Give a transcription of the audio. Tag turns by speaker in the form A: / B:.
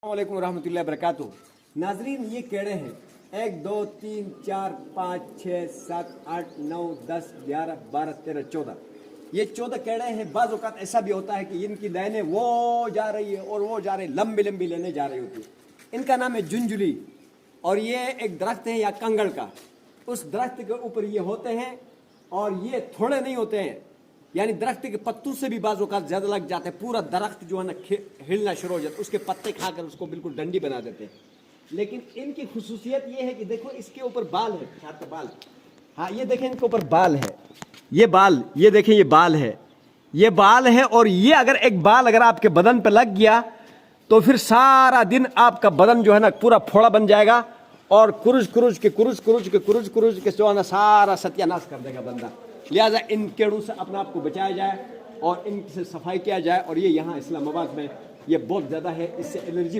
A: वालेकुम रहमतुल्लाहि वबरकातुहू। नाजरीन, ये केड़े हैं 1 2 3 4 5 6 7 8 9 10 11 12 13 14। ये 14 केड़े हैं। बाज़ औक़ात ऐसा भी होता है कि इनकी लाइनें वो जा रही है और वो जा रही, लंबी लंबी लाइनें जा रही होती है। इनका नाम है जुंजुली और ये एक दरख्त है या कंगड़ का। उस दरख्त के ऊपर ये होते हैं और ये थोड़े नहीं होते हैं, यानी दरख्त के पत्तों से भी बाज़ औक़ात ज़्यादा लग जाते हैं। पूरा दरख्त जो है ना हिलना शुरू हो जाता है, उसके पत्ते खाकर उसको बिल्कुल डंडी बना देते हैं। लेकिन इनकी खुसूसियत ये है कि देखो इसके ऊपर बाल है, छात बाल। हाँ, ये देखें इनके ऊपर बाल है, ये बाल, ये देखें ये बाल है, ये बाल है। और ये अगर एक बाल अगर आपके बदन पे लग गया तो फिर सारा दिन आपका बदन जो है ना पूरा फोड़ा बन जाएगा और कुरुज के जो है ना सारा सत्यानाश कर देगा बंदा। लिहाजा इन कीड़ों से अपने आप को बचाया जाए और इनसे सफाई किया जाए। और ये यहाँ इस्लामाबाद में ये बहुत ज़्यादा है, इससे एलर्जी